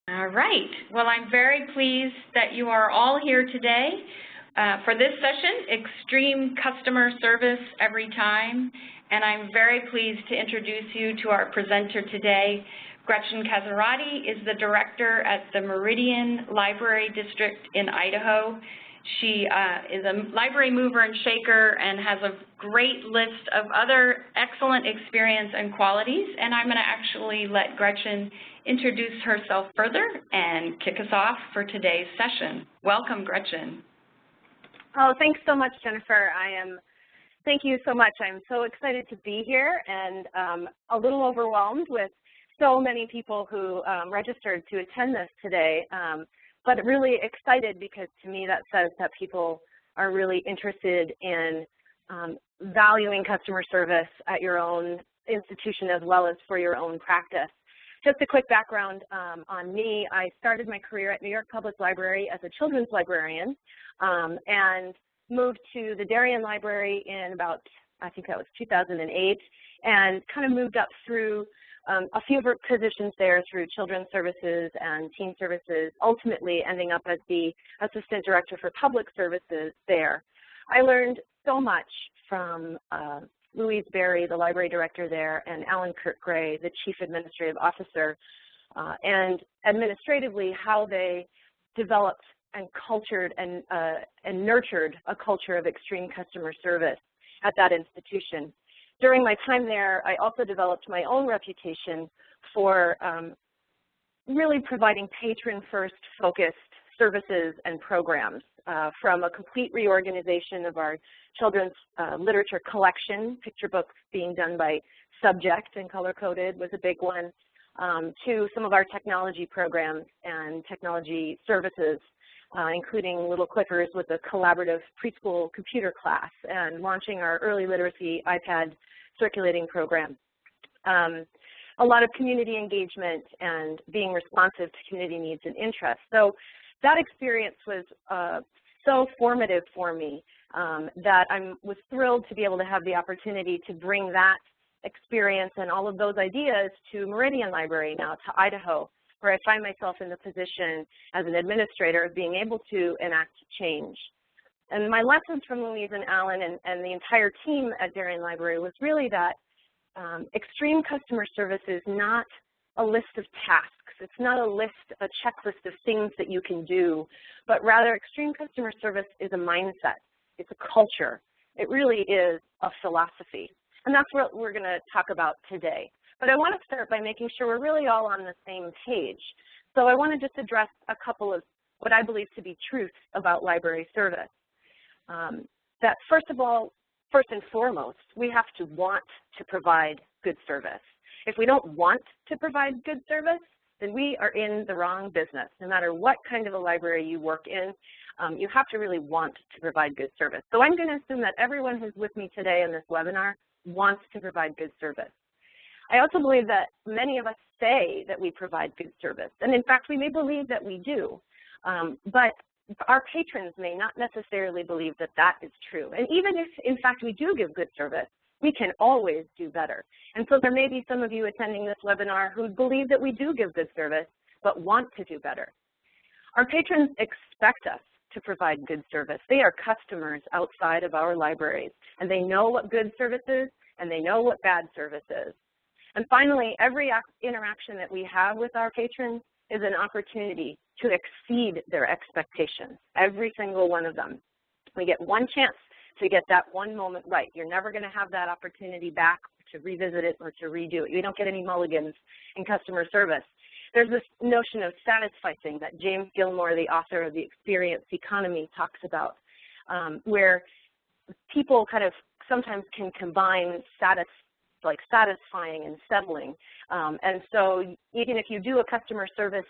All right. Well, I'm very pleased that you are all here today for this session, Extreme Customer Service Every Time. And I'm very pleased to introduce you to our presenter today. Gretchen Caserotti is the director at the Meridian Library District in Idaho. She is a library mover and shaker and has a great list of other excellent experience and qualities. And I'm going to actually let Gretchen introduce herself further and kick us off for today's session. Welcome, Gretchen. Oh, thanks so much, Jennifer. Thank you so much. I'm so excited to be here and a little overwhelmed with so many people who registered to attend this today. But really excited because to me that says that people are really interested in valuing customer service at your own institution as well as for your own practice. Just a quick background on me. I started my career at New York Public Library as a children's librarian and moved to the Darien Library in about, I think that was 2008, and kind of moved up through a few positions there through children's services and teen services, ultimately ending up as the assistant director for public services there. I learned so much from Louise Berry, the library director there, and Alan Kirk-Gray, the chief administrative officer, and administratively how they developed and cultured and nurtured a culture of extreme customer service at that institution. During my time there, I also developed my own reputation for really providing patron-first focused services and programs, from a complete reorganization of our children's literature collection, picture books being done by subject and color-coded was a big one, to some of our technology programs and technology services, including Little Clickers with a collaborative preschool computer class and launching our early literacy iPad circulating program. A lot of community engagement and being responsive to community needs and interests. So that experience was so formative for me that I was thrilled to be able to have the opportunity to bring that experience and all of those ideas to Meridian Library now, to Idaho, where I find myself in the position as an administrator of being able to enact change. And my lessons from Louise and Alan and the entire team at Darien Library was really that extreme customer service is not a list of tasks. It's not a checklist of things that you can do, but rather extreme customer service is a mindset. It's a culture. It really is a philosophy. And that's what we're going to talk about today. But I want to start by making sure we're really all on the same page. So I want to just address a couple of what I believe to be truths about library service. That first of all, first and foremost, we have to want to provide good service. If we don't want to provide good service, then we are in the wrong business. No matter what kind of a library you work in, you have to really want to provide good service. So I'm going to assume that everyone who's with me today in this webinar wants to provide good service. I also believe that many of us say that we provide good service. And in fact, we may believe that we do. But our patrons may not necessarily believe that that is true. And even if, in fact, we do give good service, we can always do better. And so there may be some of you attending this webinar who believe that we do give good service, but want to do better. Our patrons expect us to provide good service. They are customers outside of our libraries, and they know what good service is, and they know what bad service is. And finally, every interaction that we have with our patrons is an opportunity to exceed their expectations, every single one of them. We get one chance to get that one moment right. You're never going to have that opportunity back to revisit it or to redo it. You don't get any mulligans in customer service. There's this notion of satisficing that James Gilmore, the author of The Experience Economy, talks about, where people kind of sometimes can combine satisfying and settling. And so even if you do a customer service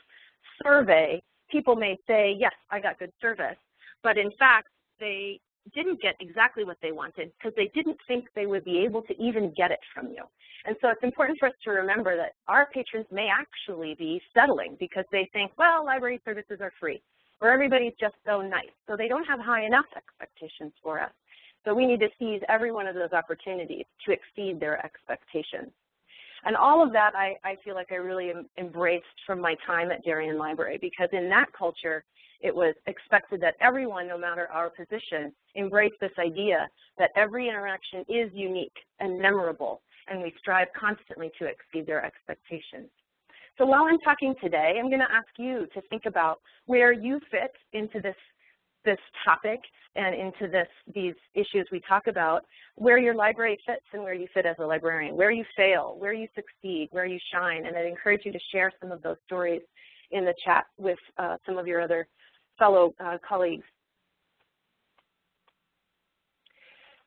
survey, people may say, yes, I got good service, but in fact, they didn't get exactly what they wanted because they didn't think they would be able to even get it from you. And so it's important for us to remember that our patrons may actually be settling because they think, well, library services are free, or everybody's just so nice. So they don't have high enough expectations for us. So we need to seize every one of those opportunities to exceed their expectations. And all of that I feel like I really embraced from my time at Meridian Library, because in that culture, it was expected that everyone, no matter our position, embrace this idea that every interaction is unique and memorable, and we strive constantly to exceed their expectations. So while I'm talking today, I'm going to ask you to think about where you fit into this topic and into these issues we talk about, where your library fits and where you fit as a librarian, where you fail, where you succeed, where you shine. And I'd encourage you to share some of those stories in the chat with some of your other fellow colleagues.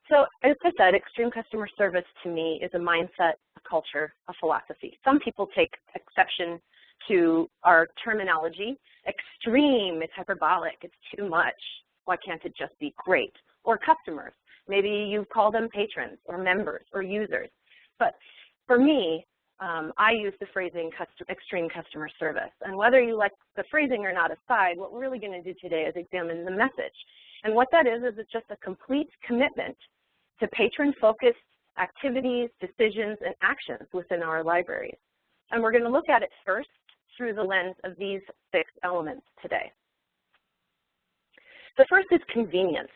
So as I said, extreme customer service to me is a mindset, a culture, a philosophy. Some people take exception to our terminology. Extreme, it's hyperbolic, it's too much. Why can't it just be great? Or customers. Maybe you call them patrons or members or users. But for me, I use the phrasing extreme customer service. And whether you like the phrasing or not aside, what we're really going to do today is examine the message. And what that is it's just a complete commitment to patron-focused activities, decisions, and actions within our libraries. And we're going to look at it first through the lens of these 6 elements today. The first is convenience.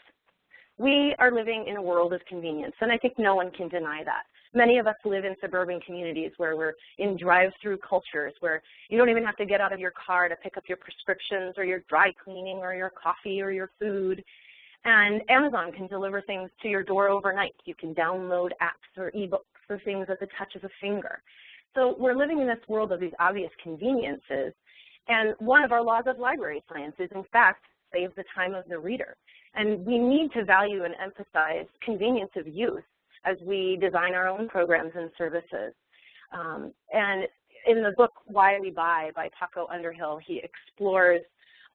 We are living in a world of convenience, and I think no one can deny that. Many of us live in suburban communities where we're in drive-through cultures, where you don't even have to get out of your car to pick up your prescriptions or your dry cleaning or your coffee or your food. And Amazon can deliver things to your door overnight. You can download apps or ebooks or things at the touch of a finger. So we're living in this world of these obvious conveniences. And one of our laws of library science is, in fact, save the time of the reader. And we need to value and emphasize convenience of use as we design our own programs and services. And in the book, Why We Buy by Paco Underhill, he explores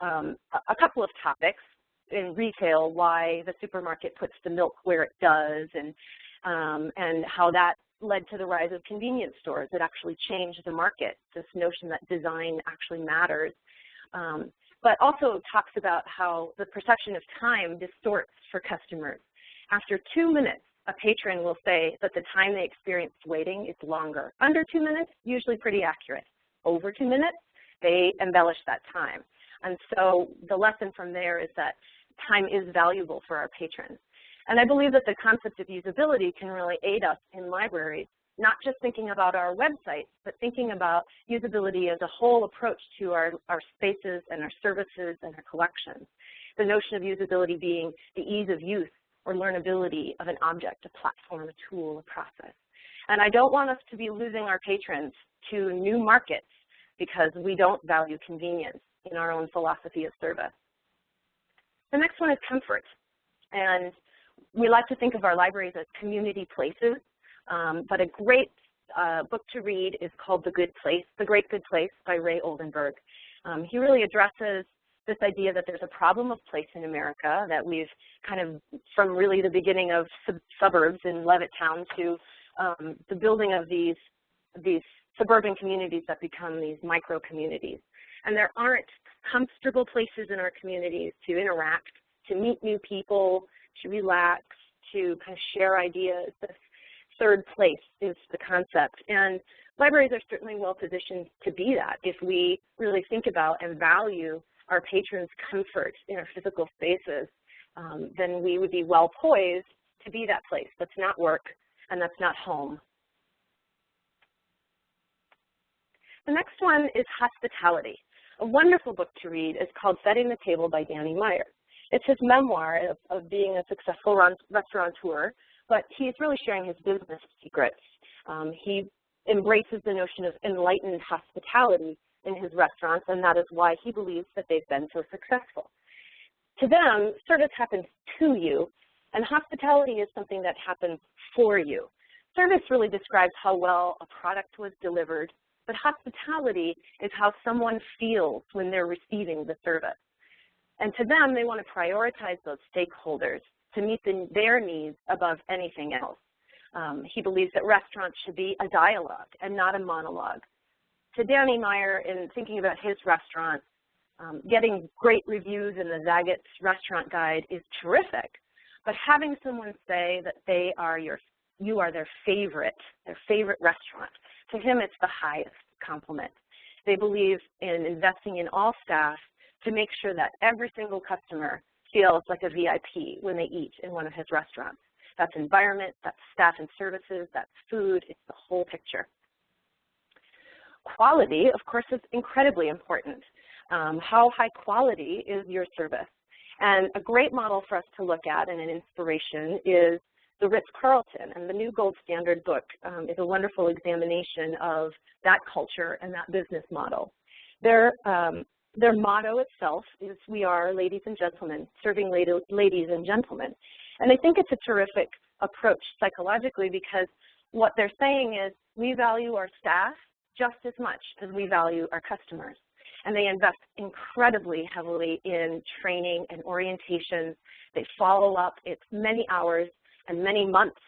a couple of topics. In retail, why the supermarket puts the milk where it does, and how that led to the rise of convenience stores that actually changed the market, this notion that design actually matters. But also talks about how the perception of time distorts for customers. After 2 minutes, a patron will say that the time they experienced waiting is longer. Under 2 minutes, usually pretty accurate. Over 2 minutes, they embellish that time. And so the lesson from there is that time is valuable for our patrons. And I believe that the concept of usability can really aid us in libraries, not just thinking about our websites, but thinking about usability as a whole approach to our spaces and our services and our collections. The notion of usability being the ease of use or learnability of an object, a platform, a tool, a process. And I don't want us to be losing our patrons to new markets because we don't value convenience in our own philosophy of service. The next one is comfort. And we like to think of our libraries as community places, but a great book to read is called The Great Good Place by Ray Oldenburg. He really addresses this idea that there's a problem of place in America, that we've kind of, from really the beginning of suburbs in Levittown to the building of these suburban communities that become these micro communities. And there aren't comfortable places in our communities to interact, to meet new people, to relax, to kind of share ideas. This third place is the concept. And libraries are certainly well positioned to be that if we really think about and value our patrons' comfort in our physical spaces, then we would be well poised to be that place that's not work and that's not home. The next one is hospitality. A wonderful book to read is called Setting the Table by Danny Meyer. It's his memoir of being a successful restaurateur, but he's really sharing his business secrets. He embraces the notion of enlightened hospitality in his restaurants, and that is why he believes that they've been so successful. To them, service happens to you, and hospitality is something that happens for you. Service really describes how well a product was delivered, but hospitality is how someone feels when they're receiving the service. And to them, they want to prioritize those stakeholders to meet their needs above anything else. He believes that restaurants should be a dialogue and not a monologue. To Danny Meyer, in thinking about his restaurant, getting great reviews in the Zaggett's restaurant guide is terrific, but having someone say that they are your you are their favorite restaurant. To him, it's the highest compliment. They believe in investing in all staff to make sure that every single customer feels like a VIP when they eat in one of his restaurants. That's environment, that's staff and services, that's food, it's the whole picture. Quality, of course, is incredibly important. How high quality is your service? And a great model for us to look at and an inspiration is the Ritz-Carlton, and the new Gold Standard book is a wonderful examination of that culture and that business model. Their motto itself is, "We are ladies and gentlemen, serving ladies and gentlemen." And I think it's a terrific approach psychologically, because what they're saying is, we value our staff just as much as we value our customers. And they invest incredibly heavily in training and orientation. They follow up. It's many hours and many months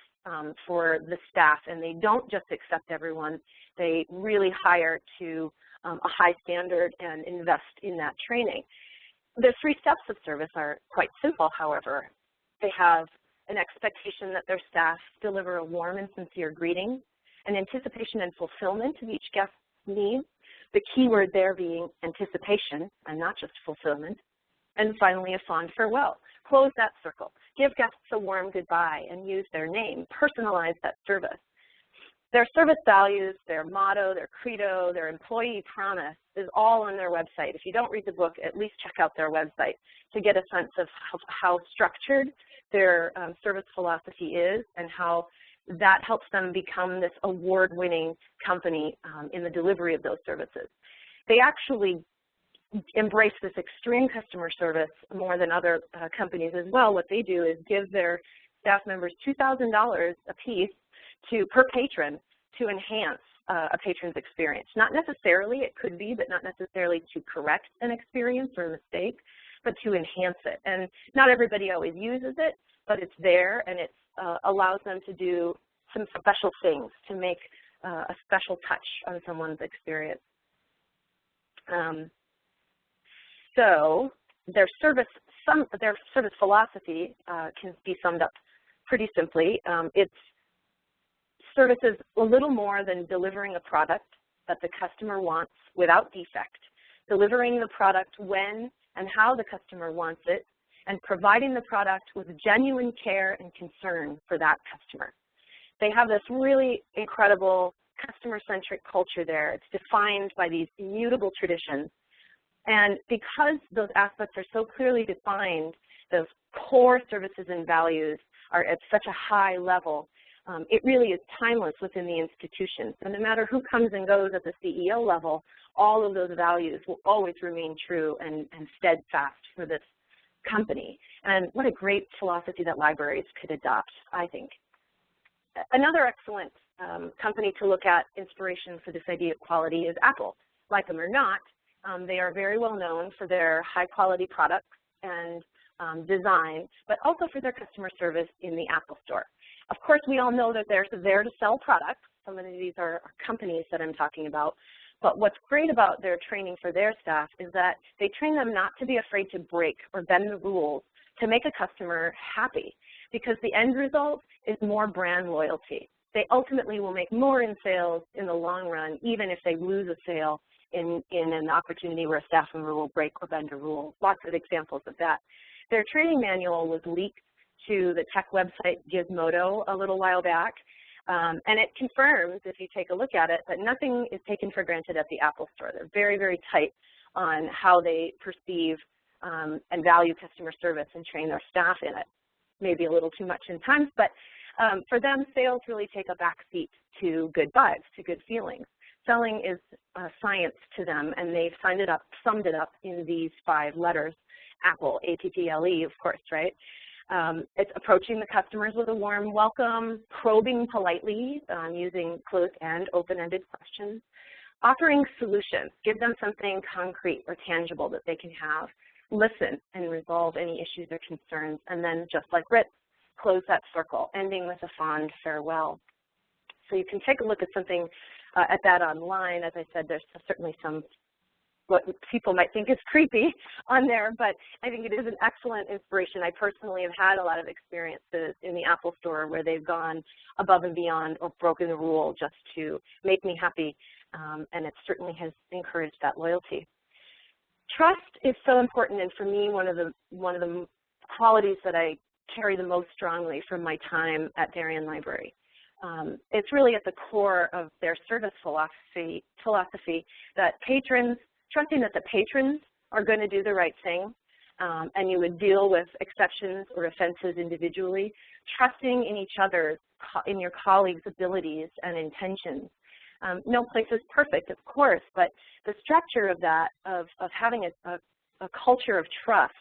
for the staff, and they don't just accept everyone. They really hire to a high standard and invest in that training. The 3 steps of service are quite simple, however. They have an expectation that their staff deliver a warm and sincere greeting, an anticipation and fulfillment of each guest's needs, the key word there being anticipation and not just fulfillment, and finally a fond farewell. Close that circle. Give guests a warm goodbye and use their name. Personalize that service. Their service values, their motto, their credo, their employee promise is all on their website. If you don't read the book, at least check out their website to get a sense of how structured their service philosophy is and how that helps them become this award-winning company in the delivery of those services. They actually embrace this extreme customer service more than other companies as well. What they do is give their staff members $2,000 apiece per patron to enhance a patron's experience. Not necessarily, it could be, but not necessarily to correct an experience or a mistake, but to enhance it. And not everybody always uses it, but it's there, and it allows them to do some special things to make a special touch on someone's experience. So their service philosophy can be summed up pretty simply. It's service is a little more than delivering a product that the customer wants without defect, delivering the product when and how the customer wants it, and providing the product with genuine care and concern for that customer. They have this really incredible customer-centric culture there. It's defined by these immutable traditions. And because those aspects are so clearly defined, those core services and values are at such a high level, it really is timeless within the institution. So no matter who comes and goes at the CEO level, all of those values will always remain true and steadfast for this company. And what a great philosophy that libraries could adopt, I think. Another excellent company to look at inspiration for this idea of quality is Apple. Like them or not, they are very well known for their high quality products and design, but also for their customer service in the Apple Store. Of course, we all know that they're there to sell products. Some of these are companies that I'm talking about. But what's great about their training for their staff is that they train them not to be afraid to break or bend the rules to make a customer happy, because the end result is more brand loyalty. They ultimately will make more in sales in the long run, even if they lose a sale in an opportunity where a staff member will break or bend a rule. Lots of examples of that. Their training manual was leaked to the tech website Gizmodo a little while back, and it confirms, if you take a look at it, that nothing is taken for granted at the Apple Store. They're very, very tight on how they perceive and value customer service and train their staff in it. Maybe a little too much in times, but for them, sales really take a back seat to good vibes, to good feelings. Selling is science to them, and they've summed it up in these 5 letters. Apple, A-P-P-L-E, of course, right? It's approaching the customers with a warm welcome, probing politely, using closed and open-ended questions, offering solutions, give them something concrete or tangible that they can have, listen and resolve any issues or concerns, and then just like Ritz, close that circle, ending with a fond farewell. So you can take a look at something at that online. As I said, there's certainly some what people might think is creepy on there, but I think it is an excellent inspiration. I personally have had a lot of experiences in the Apple Store where they've gone above and beyond or broken the rule just to make me happy, and it certainly has encouraged that loyalty. Trust is so important, and for me, one of the qualities that I carry the most strongly from my time at Meridian Library. It's really at the core of their service philosophy that patrons, trusting that the patrons are going to do the right thing, and you would deal with exceptions or offenses individually, trusting in each other, in your colleagues' abilities and intentions. No place is perfect, of course, but the structure of that, of having a culture of trust,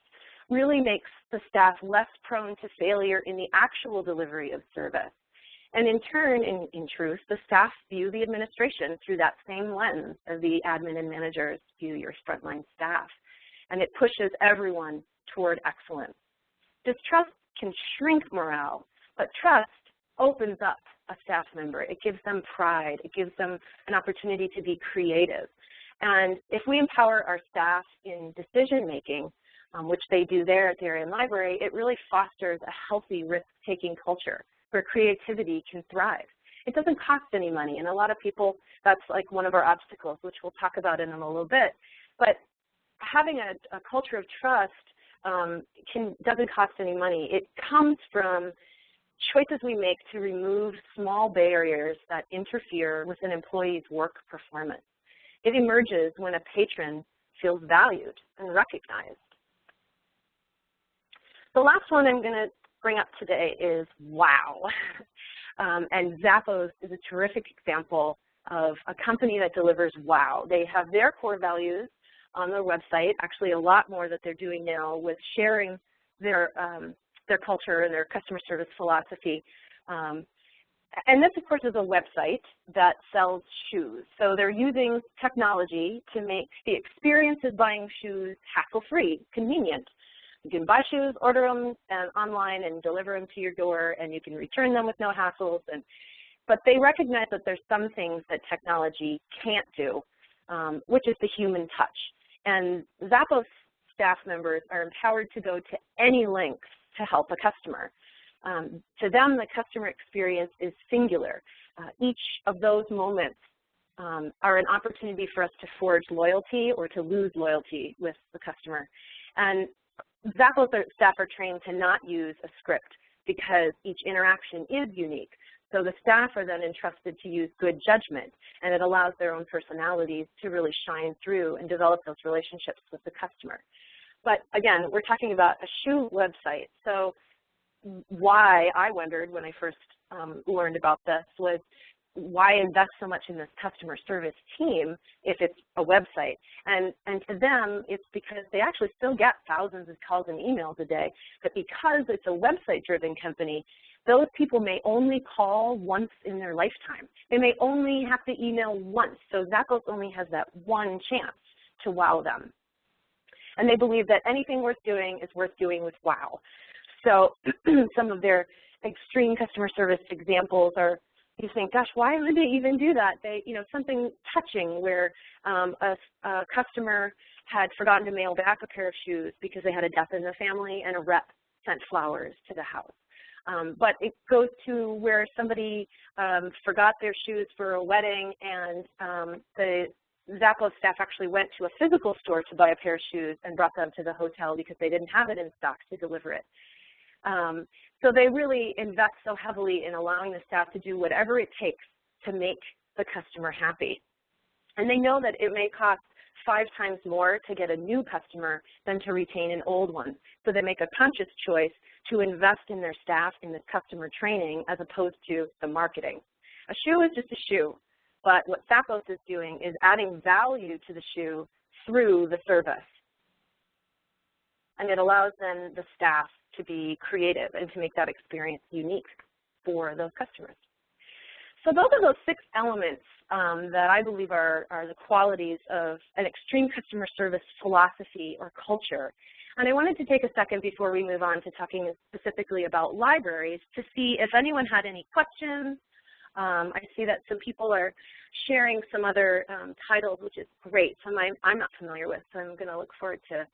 really makes the staff less prone to failure in the actual delivery of service. And in turn, in truth, the staff view the administration through that same lens as the admin and managers view your frontline staff. And it pushes everyone toward excellence. Distrust can shrink morale, but trust opens up a staff member. It gives them pride. It gives them an opportunity to be creative. And if we empower our staff in decision-making, which they do there at Meridian Library, it really fosters a healthy risk-taking culture where creativity can thrive. It doesn't cost any money, and a lot of people, that's like one of our obstacles, which we'll talk about in a little bit. But having a culture of trust doesn't cost any money. It comes from choices we make to remove small barriers that interfere with an employee's work performance. It emerges when a patron feels valued and recognized. The last one I'm going to bring up today is wow. And Zappos is a terrific example of a company that delivers wow. They have their core values on their website, actually a lot more that they're doing now with sharing their culture and their customer service philosophy. And this, of course, is a website that sells shoes. So they're using technology to make the experience of buying shoes hassle-free, convenient. You can buy shoes, order them online, and deliver them to your door, and you can return them with no hassles. But they recognize that there's some things that technology can't do, which is the human touch. And Zappos staff members are empowered to go to any lengths to help a customer. To them, the customer experience is singular. Each of those moments are an opportunity for us to forge loyalty or to lose loyalty with the customer. And Zappos staff are trained to not use a script because each interaction is unique. So the staff are then entrusted to use good judgment, and it allows their own personalities to really shine through and develop those relationships with the customer. But again, we're talking about a shoe website. So why I wondered when I first learned about this was why invest so much in this customer service team if it's a website? And to them, it's because they actually still get thousands of calls and emails a day, but because it's a website-driven company, those people may only call once in their lifetime. They may only have to email once, so Zappos only has that one chance to wow them. And they believe that anything worth doing is worth doing with wow. So some of their extreme customer service examples are, you think, gosh, why would they even do that? They, something touching where a customer had forgotten to mail back a pair of shoes because they had a death in the family and a rep sent flowers to the house. But it goes to where somebody forgot their shoes for a wedding, and the Zappos staff actually went to a physical store to buy a pair of shoes and brought them to the hotel because they didn't have it in stock to deliver it. So they really invest so heavily in allowing the staff to do whatever it takes to make the customer happy. And they know that it may cost 5 times more to get a new customer than to retain an old one. So they make a conscious choice to invest in their staff in this customer training as opposed to the marketing. A shoe is just a shoe, but what Zappos is doing is adding value to the shoe through the service. And it allows then the staff to be creative and to make that experience unique for those customers. So those are those 6 elements that I believe are the qualities of an extreme customer service philosophy or culture. And I wanted to take a second before we move on to talking specifically about libraries to see if anyone had any questions I see that some people are sharing some other titles, which is great. Some I'm not familiar with, so I'm going to look forward to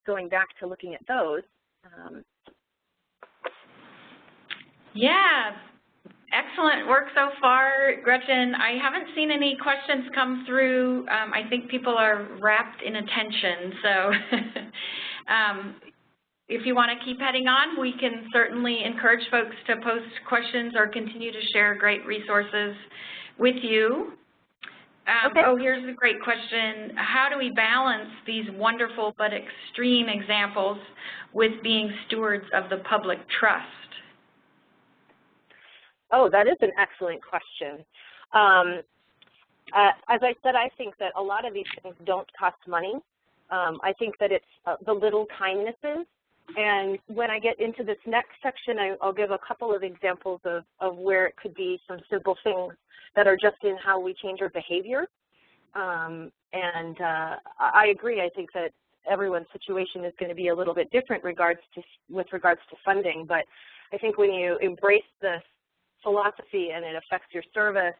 going back to looking at those. Yeah, excellent work so far, Gretchen. I haven't seen any questions come through. I think people are wrapped in attention, so if you want to keep heading on, we can certainly encourage folks to post questions or continue to share great resources with you. Okay. Oh, here's a great question. How do we balance these wonderful but extreme examples with being stewards of the public trust? Oh, that is an excellent question. As I said, I think that a lot of these things don't cost money. I think that it's the little kindnesses. And when I get into this next section, I'll give a couple of examples of where it could be some simple things that are just in how we change our behavior. I agree. I think that everyone's situation is going to be a little bit different with regards to funding. But I think when you embrace this philosophy and it affects your service,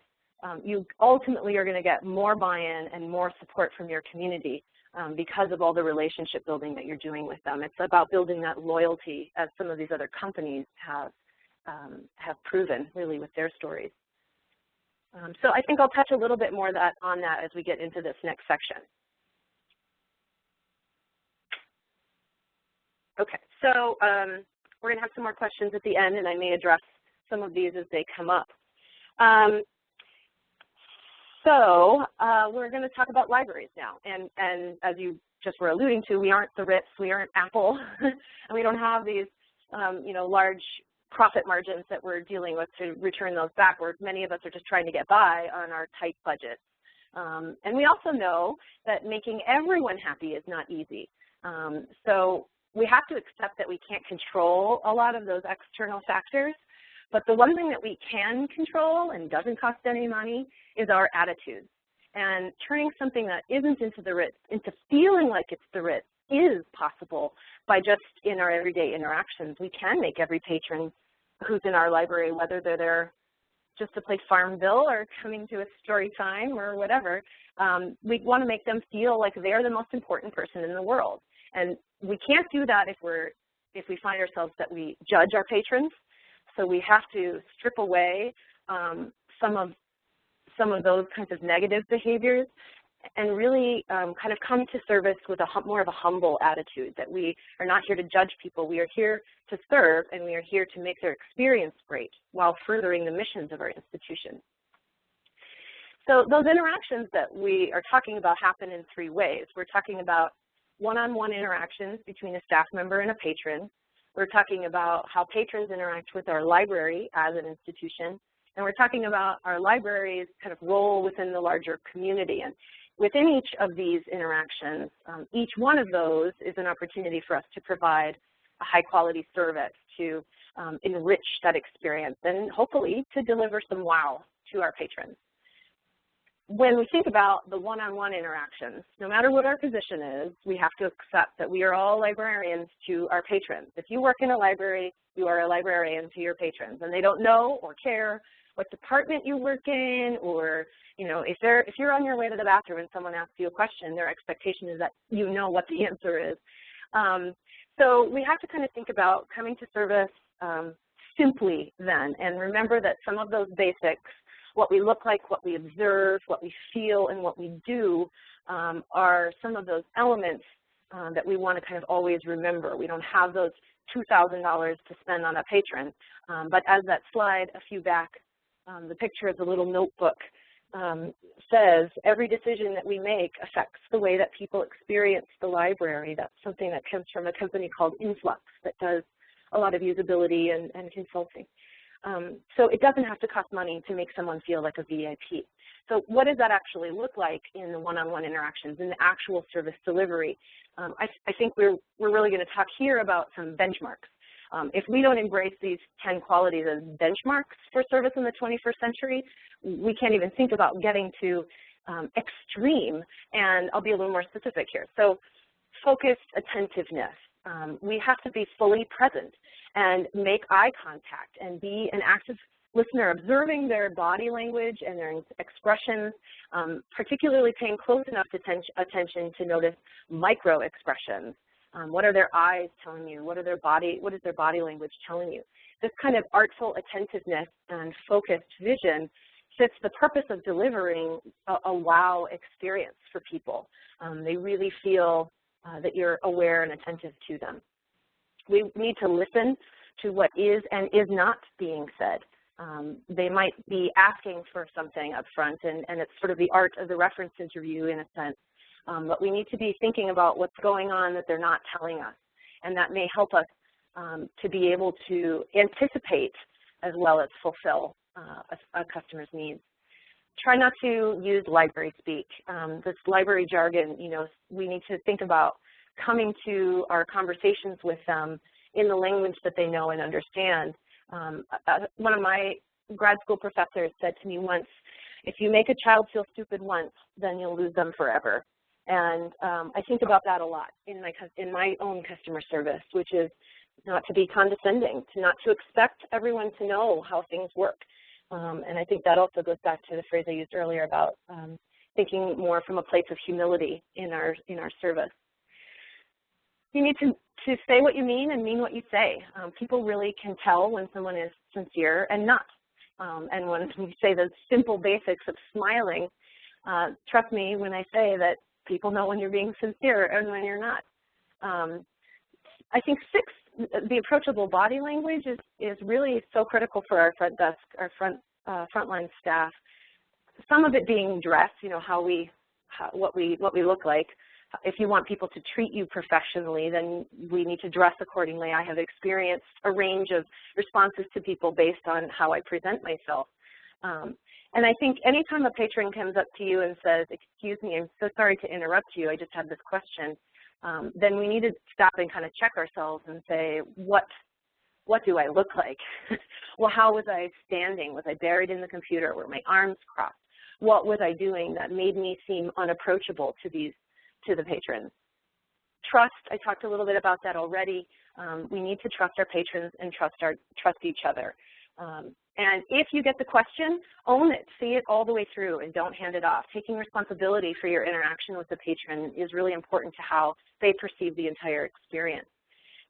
you ultimately are going to get more buy-in and more support from your community because of all the relationship building that you're doing with them. It's about building that loyalty, as some of these other companies have proven, really, with their stories. So I think I'll touch a little bit more on that as we get into this next section. Okay, so we're going to have some more questions at the end, and I may address some of these as they come up. We're going to talk about libraries now, and as you just were alluding to, we aren't the Ritz, we aren't Apple, and we don't have these large profit margins that we're dealing with to return those back. Many of us are just trying to get by on our tight budgets. And we also know that making everyone happy is not easy. So we have to accept that we can't control a lot of those external factors. But the one thing that we can control and doesn't cost any money is our attitudes. And turning something that isn't into the Ritz into feeling like it's the Ritz is possible by just in our everyday interactions. We can make every patron who's in our library, whether they're there just to play Farmville or coming to a story time or whatever, we want to make them feel like they're the most important person in the world. And we can't do that if we find ourselves that we judge our patrons. So we have to strip away some of those kinds of negative behaviors and really kind of come to service with more of a humble attitude, that we are not here to judge people. We are here to serve, and we are here to make their experience great while furthering the missions of our institution. So those interactions that we are talking about happen in three ways. We're talking about one-on-one interactions between a staff member and a patron. We're talking about how patrons interact with our library as an institution. And we're talking about our library's kind of role within the larger community. And within each of these interactions, each one of those is an opportunity for us to provide a high-quality service to enrich that experience and hopefully to deliver some wow to our patrons. When we think about the one-on-one interactions, no matter what our position is, we have to accept that we are all librarians to our patrons. If you work in a library, you are a librarian to your patrons, and they don't know or care what department you work in, or if you're on your way to the bathroom and someone asks you a question, their expectation is that you know what the answer is. So we have to kind of think about coming to service simply then, and remember that some of those basics, what we look like, what we observe, what we feel, and what we do are some of those elements that we want to kind of always remember. We don't have those $2,000 to spend on a patron, but as that slide a few back, the picture of the little notebook says, every decision that we make affects the way that people experience the library. That's something that comes from a company called Influx that does a lot of usability and consulting. So it doesn't have to cost money to make someone feel like a VIP. So what does that actually look like in the one-on-one interactions, in the actual service delivery? I think we're really going to talk here about some benchmarks. If we don't embrace these 10 qualities as benchmarks for service in the 21st century, we can't even think about getting to extreme, and I'll be a little more specific here. So focused attentiveness. We have to be fully present and make eye contact and be an active listener observing their body language and their expressions, particularly paying close enough attention to notice micro expressions. What are their eyes telling you? What is their body language telling you? This kind of artful attentiveness and focused vision fits the purpose of delivering a wow experience for people. They really feel that you're aware and attentive to them. We need to listen to what is and is not being said. They might be asking for something up front, and it's sort of the art of the reference interview in a sense. But we need to be thinking about what's going on that they're not telling us, and that may help us to be able to anticipate as well as fulfill a customer's needs. Try not to use library speak. This library jargon, we need to think about coming to our conversations with them in the language that they know and understand. One of my grad school professors said to me once, if you make a child feel stupid once, then you'll lose them forever. And I think about that a lot in my own customer service, which is not to be condescending, not to expect everyone to know how things work. And I think that also goes back to the phrase I used earlier about thinking more from a place of humility in our service. You need to say what you mean and mean what you say. People really can tell when someone is sincere and not. And when we say the simple basics of smiling, trust me when I say that people know when you're being sincere and when you're not. I think 6, the approachable body language is really so critical for our front desk, our frontline staff. Some of it being dress, what we look like. If you want people to treat you professionally, then we need to dress accordingly. I have experienced a range of responses to people based on how I present myself. And I think anytime a patron comes up to you and says, excuse me, I'm so sorry to interrupt you, I just had this question, then we need to stop and kind of check ourselves and say, what do I look like? Well, how was I standing? Was I buried in the computer? Were my arms crossed? What was I doing that made me seem unapproachable to the patrons? Trust, I talked a little bit about that already. We need to trust our patrons and trust each other. And if you get the question, own it, see it all the way through, and don't hand it off. Taking responsibility for your interaction with the patron is really important to how they perceive the entire experience.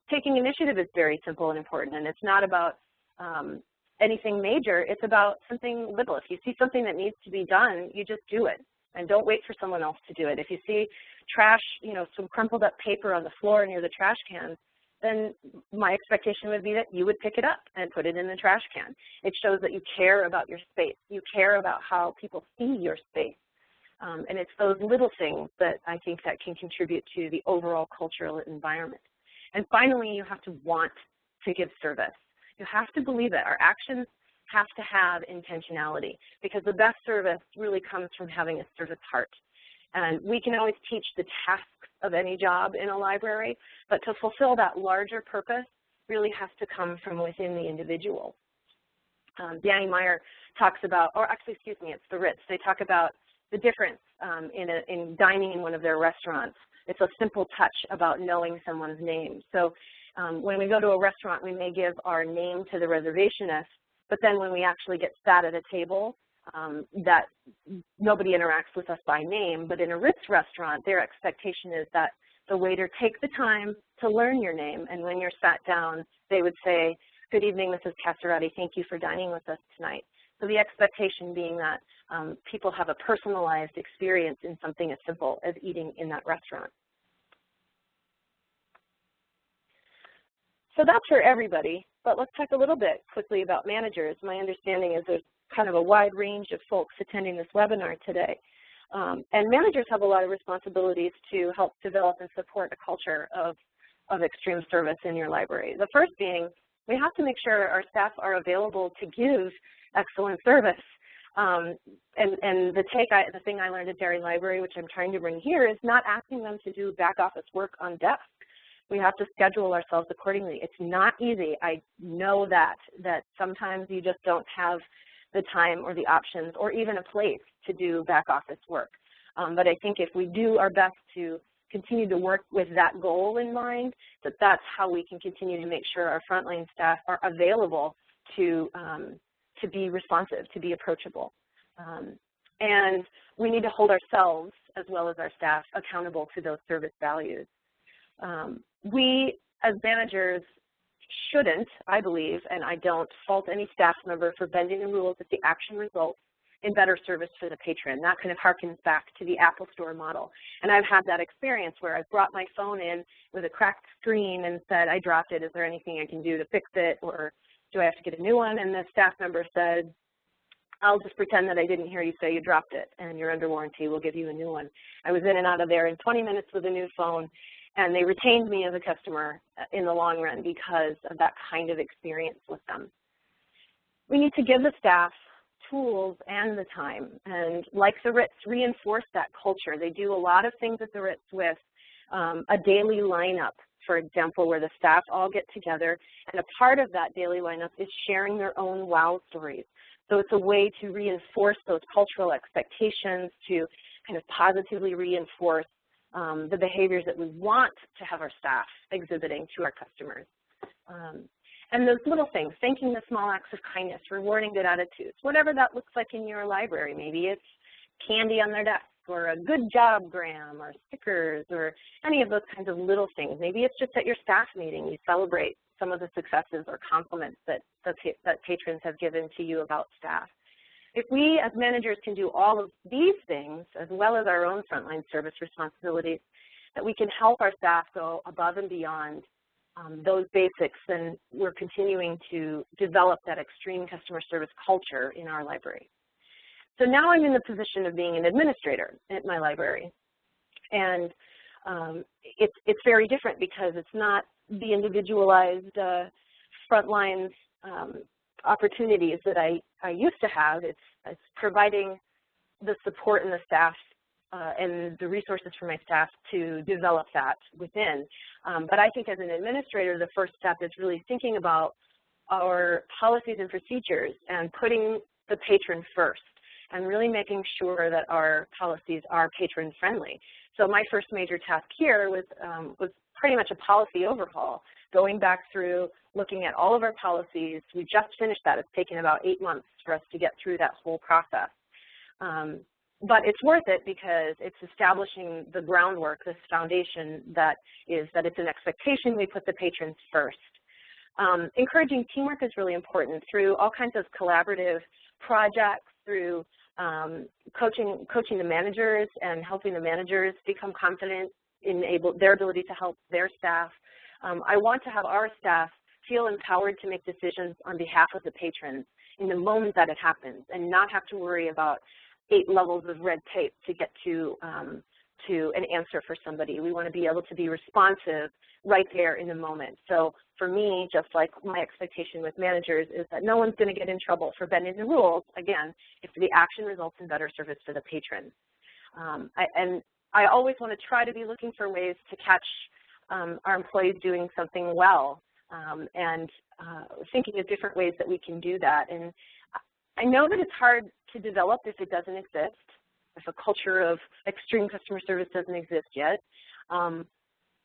Taking initiative is very simple and important, and it's not about anything major. It's about something little. If you see something that needs to be done, you just do it, and don't wait for someone else to do it. If you see trash, some crumpled up paper on the floor near the trash can, then my expectation would be that you would pick it up and put it in the trash can. It shows that you care about your space. You care about how people see your space. And it's those little things that I think that can contribute to the overall cultural environment. And finally, you have to want to give service. You have to believe it. Our actions have to have intentionality, because the best service really comes from having a service heart. And we can always teach the tasks of any job in a library, but to fulfill that larger purpose really has to come from within the individual. Danny Meyer talks about, or actually, excuse me, it's the Ritz. They talk about the difference in dining in one of their restaurants. It's a simple touch about knowing someone's name. So when we go to a restaurant, we may give our name to the reservationist, but then when we actually get sat at a table, that nobody interacts with us by name. But in a Ritz restaurant, their expectation is that the waiter take the time to learn your name, and when you're sat down, they would say, good evening, Mrs. Caserotti, thank you for dining with us tonight. So the expectation being that people have a personalized experience in something as simple as eating in that restaurant. So that's for everybody, but let's talk a little bit quickly about managers. My understanding is there's kind of a wide range of folks attending this webinar today. And managers have a lot of responsibilities to help develop and support a culture of extreme service in your library. The first being, we have to make sure our staff are available to give excellent service. And the thing I learned at Derry Library, which I'm trying to bring here, is not asking them to do back office work on desk. We have to schedule ourselves accordingly. It's not easy. I know that sometimes you just don't have the time or the options or even a place to do back office work. But I think if we do our best to continue to work with that goal in mind, that's how we can continue to make sure our frontline staff are available to to be responsive, to be approachable. And we need to hold ourselves, as well as our staff, accountable to those service values. We, as managers, shouldn't, I believe, and I don't fault any staff member for bending the rules if the action results in better service for the patron. That kind of harkens back to the Apple Store model. And I've had that experience where I've brought my phone in with a cracked screen and said, I dropped it, is there anything I can do to fix it, or do I have to get a new one? And the staff member said, I'll just pretend that I didn't hear you say you dropped it, and you're under warranty, we'll give you a new one. I was in and out of there in 20 minutes with a new phone, and they retained me as a customer in the long run because of that kind of experience with them. We need to give the staff tools and the time, and like the Ritz, reinforce that culture. They do a lot of things at the Ritz with a daily lineup, for example, where the staff all get together, and a part of that daily lineup is sharing their own wow stories. So it's a way to reinforce those cultural expectations, to kind of positively reinforce the behaviors that we want to have our staff exhibiting to our customers. And those little things, thanking the small acts of kindness, rewarding good attitudes, whatever that looks like in your library. Maybe it's candy on their desk, or a good job gram, or stickers, or any of those kinds of little things. Maybe it's just at your staff meeting you celebrate some of the successes or compliments that patrons have given to you about staff. If we as managers can do all of these things, as well as our own frontline service responsibilities, that we can help our staff go above and beyond those basics, then we're continuing to develop that extreme customer service culture in our library. So now I'm in the position of being an administrator at my library. And it's very different because it's not the individualized frontline opportunities that I used to have. It's providing the support and the staff and the resources for my staff to develop that within. But I think as an administrator, the first step is really thinking about our policies and procedures and putting the patron first, and really making sure that our policies are patron friendly. So my first major task here was pretty much a policy overhaul, going back through, looking at all of our policies. We just finished that. It's taken about 8 months for us to get through that whole process. But it's worth it because it's establishing the groundwork, this foundation that it's an expectation we put the patrons first. Encouraging teamwork is really important through all kinds of collaborative projects, through coaching the managers and helping the managers become confident in their ability to help their staff. I want to have our staff feel empowered to make decisions on behalf of the patrons in the moment that it happens, and not have to worry about 8 levels of red tape to get to an answer for somebody. We want to be able to be responsive right there in the moment. So for me, just like my expectation with managers, is that no one's going to get in trouble for bending the rules, again, if the action results in better service for the patron. I always want to try to be looking for ways to catch our employees doing something well, and thinking of different ways that we can do that. And I know that it's hard to develop if it doesn't exist, if a culture of extreme customer service doesn't exist yet.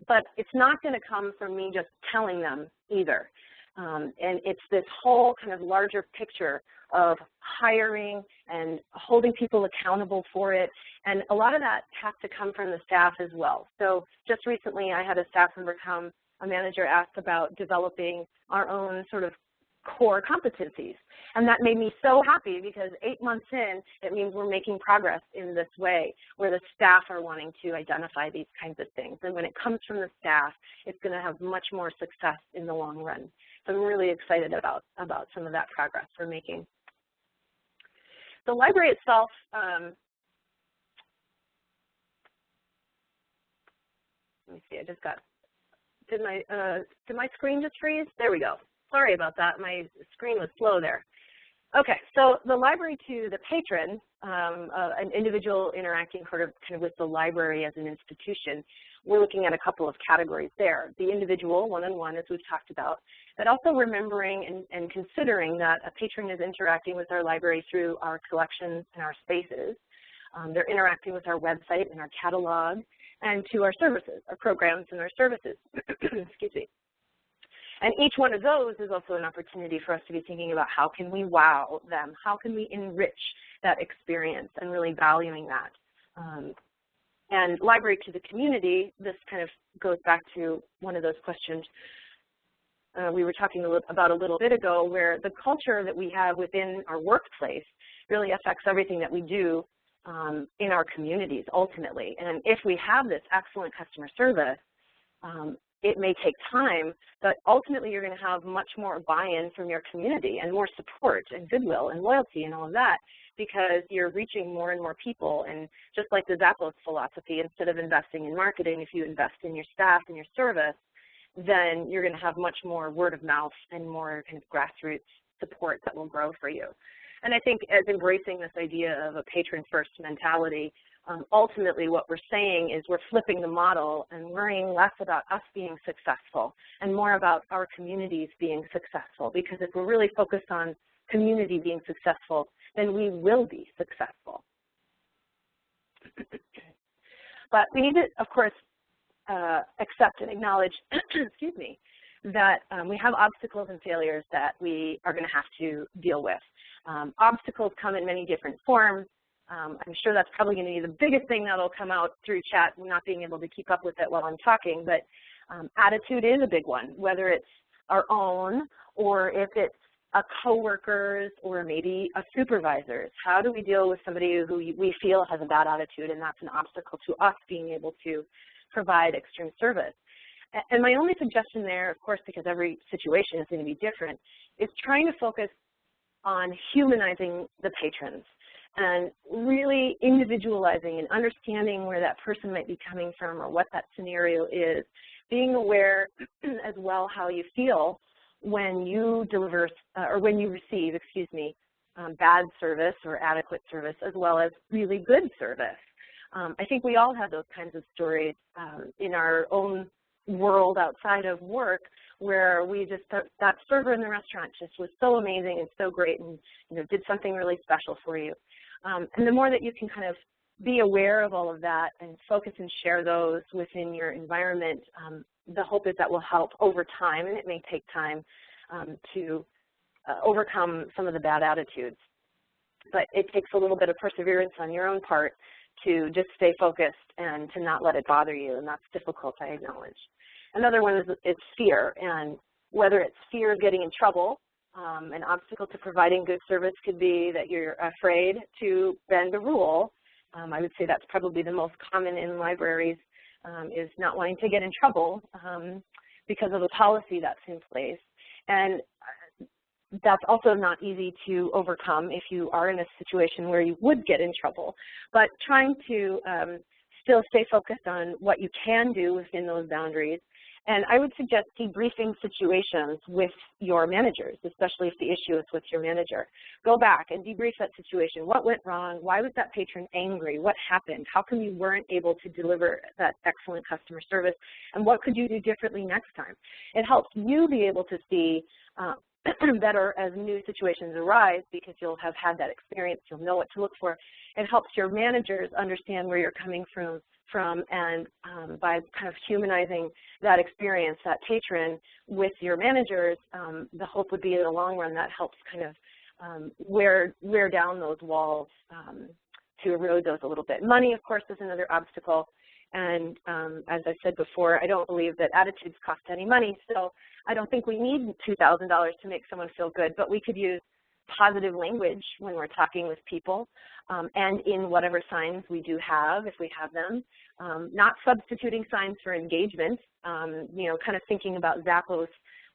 But it's not going to come from me just telling them either. And it's this whole kind of larger picture of hiring and holding people accountable for it. And a lot of that has to come from the staff as well. So just recently I had a staff member come, a manager asked about developing our own sort of core competencies. And that made me so happy because 8 months in, it means we're making progress in this way where the staff are wanting to identify these kinds of things. And when it comes from the staff, it's going to have much more success in the long run. So I'm really excited about some of that progress we're making. The library itself, let me see, I just got, did my screen just freeze? There we go. Sorry about that, my screen was slow there. Okay, so the library to the patron, an individual interacting kind of with the library as an institution, we're looking at a couple of categories there. The individual, one-on-one, as we've talked about, but also remembering and considering that a patron is interacting with our library through our collections and our spaces. They're interacting with our website and our catalog, and to our services, our programs and our services. Excuse me. And each one of those is also an opportunity for us to be thinking about how can we wow them, how can we enrich that experience, and really valuing that. And library to the community, this kind of goes back to one of those questions we were talking about a little bit ago, where the culture that we have within our workplace really affects everything that we do in our communities ultimately. And if we have this excellent customer service, it may take time, but ultimately you're going to have much more buy-in from your community and more support and goodwill and loyalty and all of that, because you're reaching more and more people. And just like the Zappos philosophy, instead of investing in marketing, if you invest in your staff and your service, then you're going to have much more word of mouth and more kind of grassroots support that will grow for you. And I think as embracing this idea of a patron-first mentality, ultimately what we're saying is we're flipping the model and worrying less about us being successful and more about our communities being successful. Because if we're really focused on community being successful, then we will be successful. But we need to, of course, accept and acknowledge, excuse me, that we have obstacles and failures that we are going to have to deal with. Obstacles come in many different forms. I'm sure that's probably going to be the biggest thing that will come out through chat, not being able to keep up with it while I'm talking, but attitude is a big one, whether it's our own or if it's a coworker's or maybe a supervisor's. How do we deal with somebody who we feel has a bad attitude, and that's an obstacle to us being able to provide extreme service? And my only suggestion there, of course, because every situation is going to be different, is trying to focus on humanizing the patrons and really individualizing and understanding where that person might be coming from or what that scenario is, being aware as well how you feel when you deliver or when you receive, excuse me, bad service or adequate service as well as really good service. I think we all have those kinds of stories in our own world outside of work, where we just, that server in the restaurant just was so amazing and so great and, you know, did something really special for you. And the more that you can kind of be aware of all of that and focus and share those within your environment, the hope is that will help over time, and it may take time to overcome some of the bad attitudes. But it takes a little bit of perseverance on your own part to just stay focused and to not let it bother you, and that's difficult, I acknowledge. Another one is fear, and whether it's fear of getting in trouble, an obstacle to providing good service could be that you're afraid to bend a rule. I would say that's probably the most common in libraries, is not wanting to get in trouble because of a policy that's in place. And that's also not easy to overcome if you are in a situation where you would get in trouble. But trying to still stay focused on what you can do within those boundaries. And I would suggest debriefing situations with your managers, especially if the issue is with your manager. Go back and debrief that situation. What went wrong? Why was that patron angry? What happened? How come you weren't able to deliver that excellent customer service? And what could you do differently next time? It helps you be able to see better as new situations arise, because you'll have had that experience. You'll know what to look for. It helps your managers understand where you're coming from, and by kind of humanizing that experience, that patron, with your managers, the hope would be in the long run that helps kind of wear down those walls to erode those a little bit. Money, of course, is another obstacle. And as I said before, I don't believe that attitudes cost any money, so I don't think we need $2,000 to make someone feel good, but we could use positive language when we're talking with people, and in whatever signs we do have, if we have them. Not substituting signs for engagement, you know, kind of thinking about Zappos'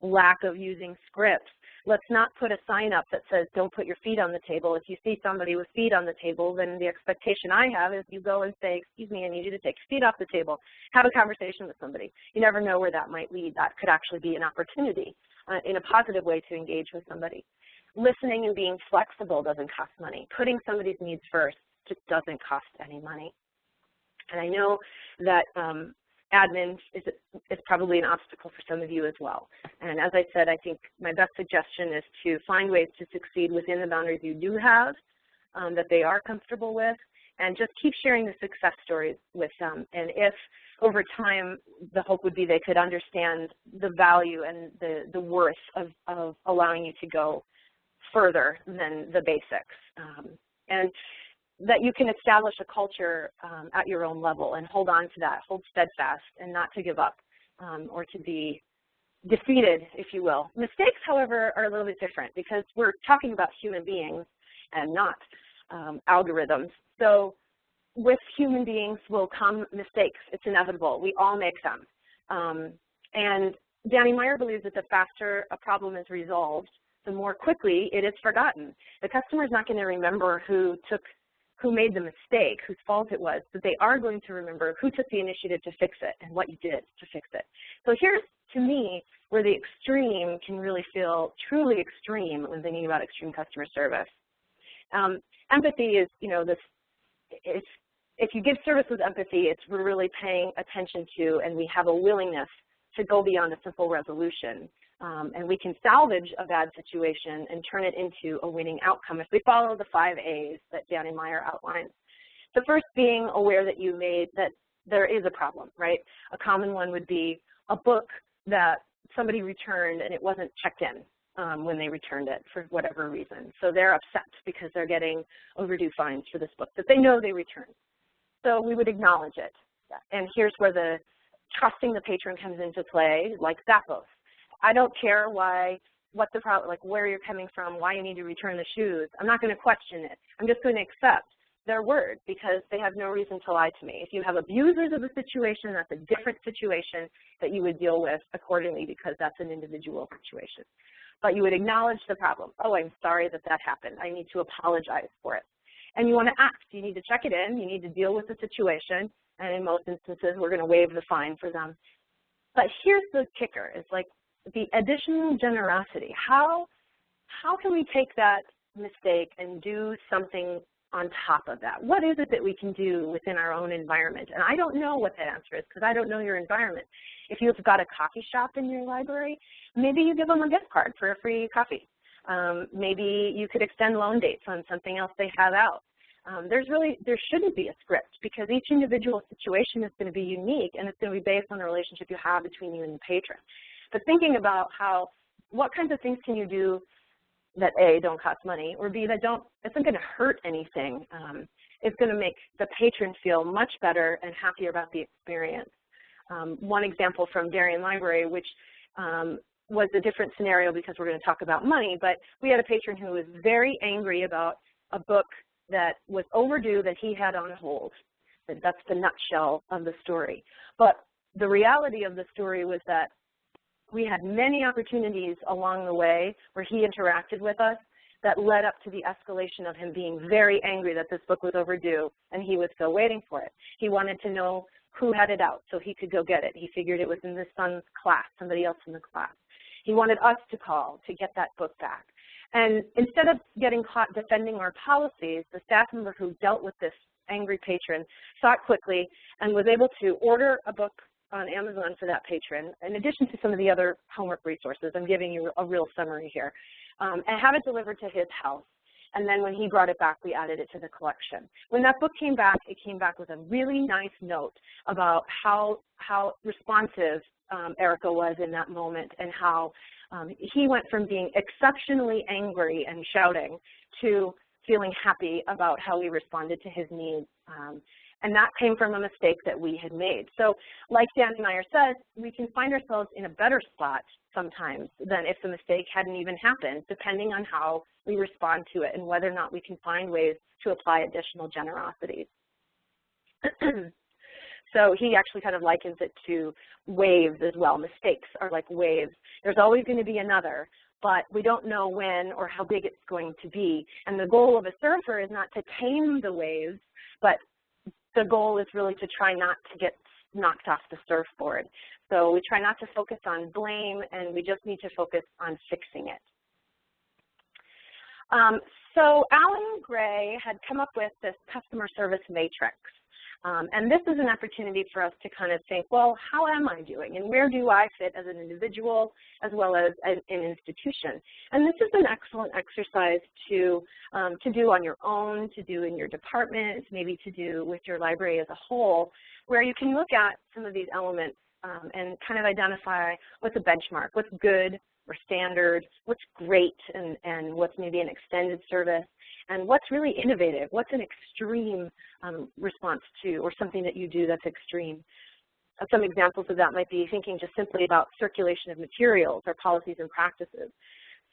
lack of using scripts. Let's not put a sign up that says, don't put your feet on the table. If you see somebody with feet on the table, then the expectation I have is you go and say, excuse me, I need you to take your feet off the table. Have a conversation with somebody. You never know where that might lead. That could actually be an opportunity in a positive way to engage with somebody. Listening and being flexible doesn't cost money. Putting somebody's needs first just doesn't cost any money. And I know that admin is probably an obstacle for some of you as well. And as I said, I think my best suggestion is to find ways to succeed within the boundaries you do have, that they are comfortable with, and just keep sharing the success stories with them. And if over time, the hope would be they could understand the value and the worth of allowing you to go further than the basics. And that you can establish a culture at your own level and hold on to that, hold steadfast, and not to give up or to be defeated, if you will. Mistakes, however, are a little bit different because we're talking about human beings and not algorithms. So with human beings will come mistakes. It's inevitable. We all make them. And Danny Meyer believes that the faster a problem is resolved, the more quickly it is forgotten. The customer is not going to remember who made the mistake, whose fault it was, but they are going to remember who took the initiative to fix it and what you did to fix it. So here's, to me, where the extreme can really feel truly extreme when thinking about extreme customer service. Empathy is, you know, if you give service with empathy, we're really paying attention to, and we have a willingness to go beyond a simple resolution. And we can salvage a bad situation and turn it into a winning outcome if we follow the 5 A's that Danny Meyer outlines. The first being aware that that there is a problem, right? A common one would be a book that somebody returned and it wasn't checked in when they returned it for whatever reason. So they're upset because they're getting overdue fines for this book that they know they returned. So we would acknowledge it. And here's where the trusting the patron comes into play, like Zappos. I don't care what the problem, like where you're coming from, why you need to return the shoes. I'm not going to question it. I'm just going to accept their word because they have no reason to lie to me. If you have abusers of a situation, that's a different situation that you would deal with accordingly because that's an individual situation. But you would acknowledge the problem. Oh, I'm sorry that happened. I need to apologize for it. And you want to act. You need to check it in. You need to deal with the situation. And in most instances, we're going to waive the fine for them. But here's the kicker. It's like, the additional generosity. How can we take that mistake and do something on top of that? What is it that we can do within our own environment? And I don't know what that answer is because I don't know your environment. If you've got a coffee shop in your library, maybe you give them a gift card for a free coffee. Maybe you could extend loan dates on something else they have out. There shouldn't be a script because each individual situation is going to be unique and it's going to be based on the relationship you have between you and the patron. But thinking about what kinds of things can you do that A, don't cost money, or B, that isn't going to hurt anything. It's going to make the patron feel much better and happier about the experience. One example from Meridian Library, which was a different scenario because we're going to talk about money, but we had a patron who was very angry about a book that was overdue that he had on hold. That's the nutshell of the story. But the reality of the story was that we had many opportunities along the way where he interacted with us that led up to the escalation of him being very angry that this book was overdue and he was still waiting for it. He wanted to know who had it out so he could go get it. He figured it was in his son's class, somebody else in the class. He wanted us to call to get that book back. And instead of getting caught defending our policies, the staff member who dealt with this angry patron saw it quickly and was able to order a book on Amazon for that patron, in addition to some of the other homework resources. I'm giving you a real summary here. And have it delivered to his house. And then when he brought it back, we added it to the collection. When that book came back, it came back with a really nice note about how responsive Erica was in that moment and how he went from being exceptionally angry and shouting to feeling happy about how we responded to his needs. And that came from a mistake that we had made. So like Danny Meyer says, we can find ourselves in a better spot sometimes than if the mistake hadn't even happened, depending on how we respond to it and whether or not we can find ways to apply additional generosity. So he actually kind of likens it to waves as well. Mistakes are like waves. There's always going to be another, but we don't know when or how big it's going to be. And the goal of a surfer is not to tame the waves, but the goal is really to try not to get knocked off the surfboard. So we try not to focus on blame, and we just need to focus on fixing it. So Alan Gray had come up with this customer service matrix. And this is an opportunity for us to kind of think, well, how am I doing? And where do I fit as an individual as well as an institution? And this is an excellent exercise to do on your own, to do in your department, maybe to do with your library as a whole, where you can look at some of these elements and kind of identify what's a benchmark, what's good or standard, what's great and what's maybe an extended service, and what's really innovative, what's an extreme response to, or something that you do that's extreme. Some examples of that might be thinking just simply about circulation of materials or policies and practices.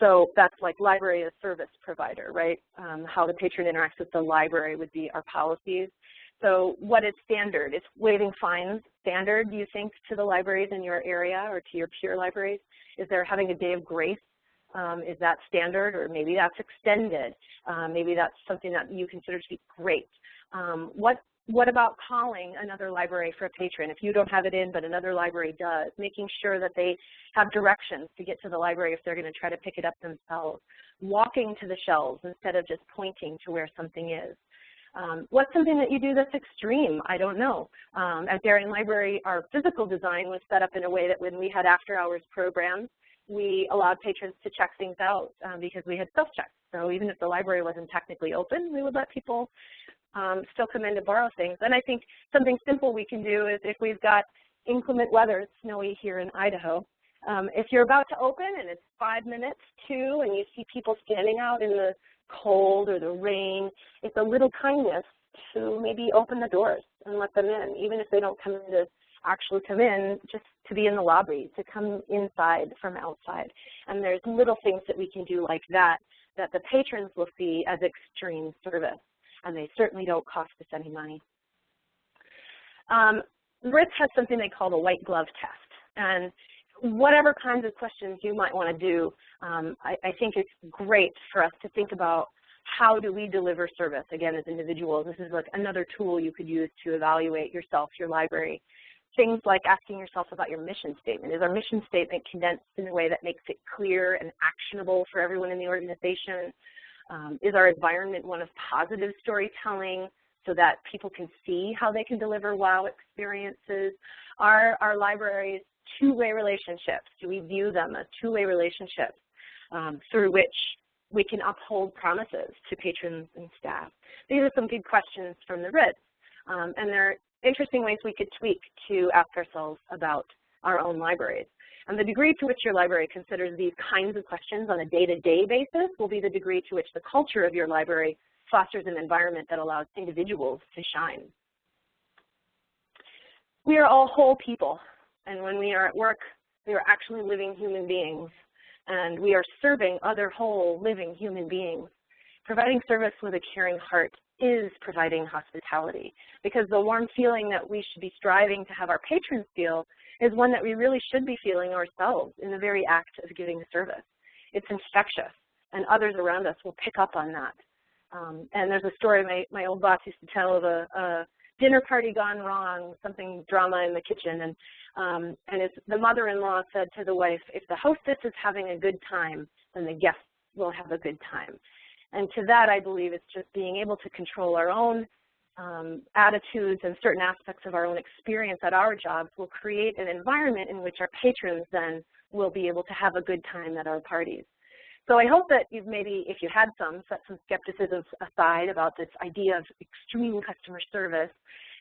So that's like library as service provider, right? How the patron interacts with the library would be our policies. So what is standard? Is waiving fines standard, do you think, to the libraries in your area or to your peer libraries? Is there having a day of grace? Is that standard, or maybe that's extended? Maybe that's something that you consider to be great. What about calling another library for a patron? If you don't have it in, but another library does, making sure that they have directions to get to the library if they're going to try to pick it up themselves. Walking to the shelves instead of just pointing to where something is. What's something that you do that's extreme? I don't know. At Darien Library, our physical design was set up in a way that when we had after-hours programs, we allowed patrons to check things out because we had self-checks. So even if the library wasn't technically open, we would let people still come in to borrow things. And I think something simple we can do is if we've got inclement weather, it's snowy here in Idaho, if you're about to open and it's 5 minutes to, and you see people standing out in the cold or the rain, it's a little kindness to maybe open the doors and let them in, even if they don't come in to actually come in, just to be in the lobby, to come inside from outside. And there's little things that we can do like that that the patrons will see as extreme service, and they certainly don't cost us any money. RITS has something they call the white glove test, and whatever kinds of questions you might want to do, I think it's great for us to think about how do we deliver service, again, as individuals. This is like another tool you could use to evaluate yourself, your library. Things like asking yourself about your mission statement. Is our mission statement condensed in a way that makes it clear and actionable for everyone in the organization? Is our environment one of positive storytelling so that people can see how they can deliver wow experiences? Are our libraries two-way relationships? Do we view them as two-way relationships through which we can uphold promises to patrons and staff? These are some good questions from the RITS, and they're interesting ways we could tweak to ask ourselves about our own libraries. And the degree to which your library considers these kinds of questions on a day-to-day basis will be the degree to which the culture of your library fosters an environment that allows individuals to shine. We are all whole people, and when we are at work, we are actually living human beings, and we are serving other whole living human beings. Providing service with a caring heart is providing hospitality, because the warm feeling that we should be striving to have our patrons feel is one that we really should be feeling ourselves in the very act of giving the service. It's infectious, and others around us will pick up on that. And there's a story my old boss used to tell of a dinner party gone wrong, something drama in the kitchen, and the mother-in-law said to the wife, if the hostess is having a good time, then the guests will have a good time. And to that, I believe it's just being able to control our own attitudes and certain aspects of our own experience at our jobs will create an environment in which our patrons then will be able to have a good time at our parties. So I hope that you've maybe, if you had some, set some skepticism aside about this idea of extreme customer service.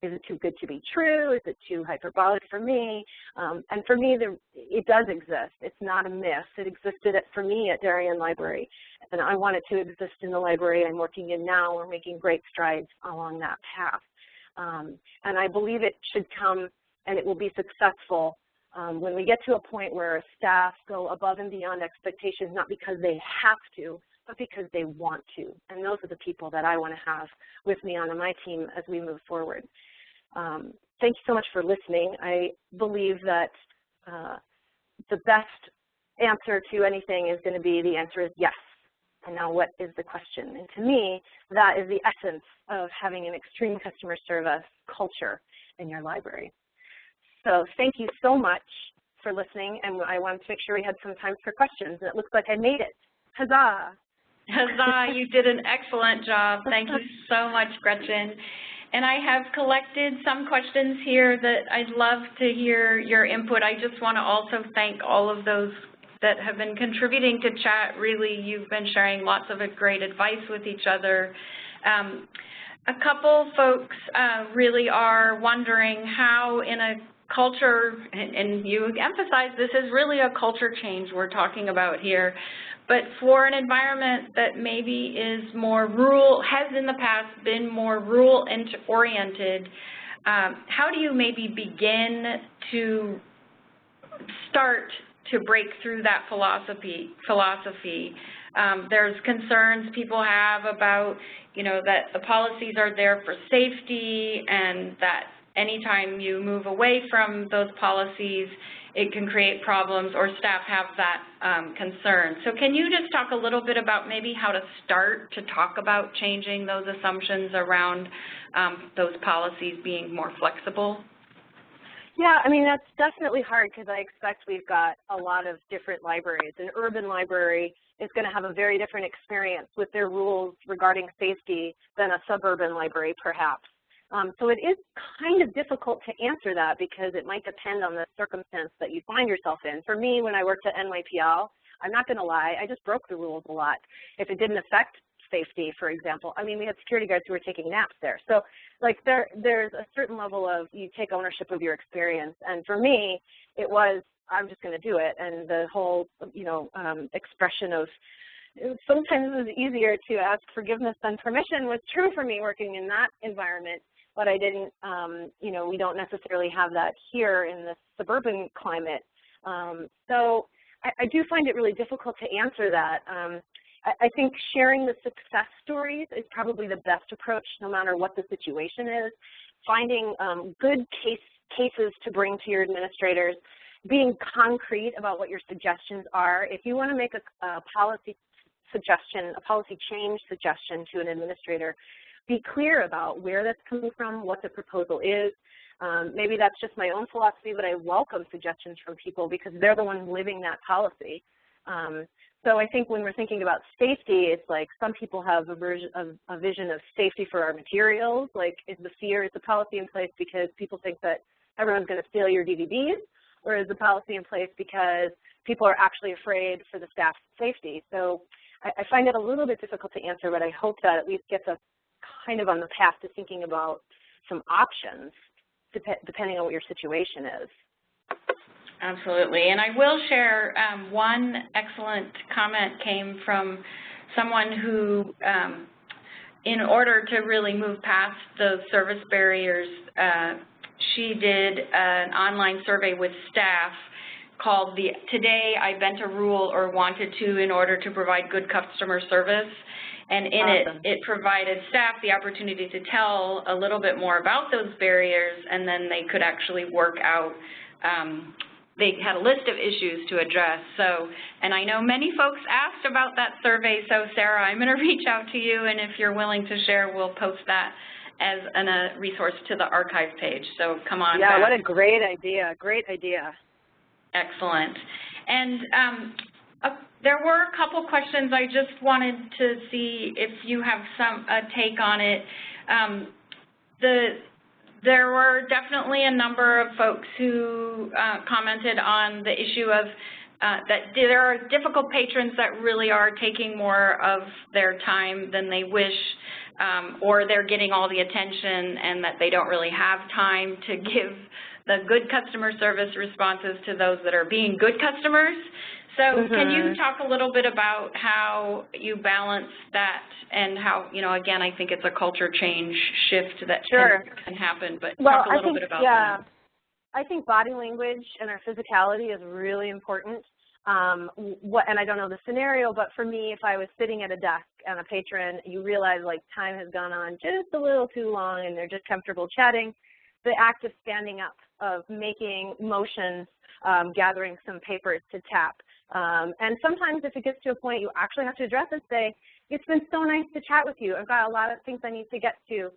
Is it too good to be true? Is it too hyperbolic for me? And for me, it does exist. It's not a myth. It existed for me at Darien Library, and I want it to exist in the library I'm working in now. We're making great strides along that path. And I believe it should come, and it will be successful when we get to a point where staff go above and beyond expectations, not because they have to, but because they want to. And those are the people that I want to have with me on my team as we move forward. Thank you so much for listening. I believe that the best answer to anything is going to be the answer is yes. And now what is the question? And to me, that is the essence of having an extreme customer service culture in your library. So thank you so much for listening, and I wanted to make sure we had some time for questions, and it looks like I made it. Huzzah! Huzzah, you did an excellent job. Thank you so much, Gretchen. And I have collected some questions here that I'd love to hear your input. I just want to also thank all of those that have been contributing to chat. Really, you've been sharing lots of great advice with each other. A couple folks really are wondering how in a culture, and you emphasize this is really a culture change we're talking about here, but for an environment that maybe is more rural, has in the past been more rural-oriented, how do you maybe begin to start to break through that philosophy? There's concerns people have about, that the policies are there for safety, and that anytime you move away from those policies, it can create problems, or staff have that concern. So can you just talk a little bit about maybe how to start to talk about changing those assumptions around those policies being more flexible? Yeah, I mean, that's definitely hard because I expect we've got a lot of different libraries. An urban library is going to have a very different experience with their rules regarding safety than a suburban library, perhaps. So it is kind of difficult to answer that because it might depend on the circumstance that you find yourself in. For me, when I worked at NYPL, I'm not going to lie, I just broke the rules a lot. If it didn't affect safety, for example, I mean, we had security guards who were taking naps there. So, like, there's a certain level of you take ownership of your experience. And for me, it was, I'm just going to do it. And the whole, expression of sometimes it was easier to ask forgiveness than permission was true for me working in that environment. But I didn't, we don't necessarily have that here in the suburban climate. So I do find it really difficult to answer that. I think sharing the success stories is probably the best approach no matter what the situation is. Finding good cases to bring to your administrators, being concrete about what your suggestions are. If you want to make a policy suggestion, a policy change suggestion to an administrator, be clear about where that's coming from, what the proposal is. Maybe that's just my own philosophy, but I welcome suggestions from people because they're the ones living that policy. So I think when we're thinking about safety, it's like some people have a vision of safety for our materials, like is the policy in place because people think that everyone's going to steal your DVDs, or is the policy in place because people are actually afraid for the staff's safety? So I find it a little bit difficult to answer, but I hope that at least gets us kind of on the path to thinking about some options depending on what your situation is. Absolutely, and I will share one excellent comment came from someone who, in order to really move past those service barriers, she did an online survey with staff called the Today I Bent a Rule or Wanted to in order to provide good customer service. And in it provided staff the opportunity to tell a little bit more about those barriers, and then they could actually work out, they had a list of issues to address. So, and I know many folks asked about that survey, so Sarah, I'm going to reach out to you, and if you're willing to share, we'll post that as a resource to the archive page. So come on back. Yeah, what a great idea, great idea. Excellent. And there were a couple questions. I just wanted to see if you have a take on it. There were definitely a number of folks who commented on the issue of that there are difficult patrons that really are taking more of their time than they wish, or they're getting all the attention and that they don't really have time to give the good customer service responses to those that are being good customers. So can you talk a little bit about how you balance that and how, again, I think it's a culture change shift that can happen, but talk a little bit about that. I think body language and our physicality is really important. And I don't know the scenario, but for me, if I was sitting at a desk and a patron, you realize like time has gone on just a little too long and they're just comfortable chatting, the act of standing up, of making motions, gathering some papers to tap. And sometimes if it gets to a point you actually have to address it, say, it's been so nice to chat with you. I've got a lot of things I need to get to.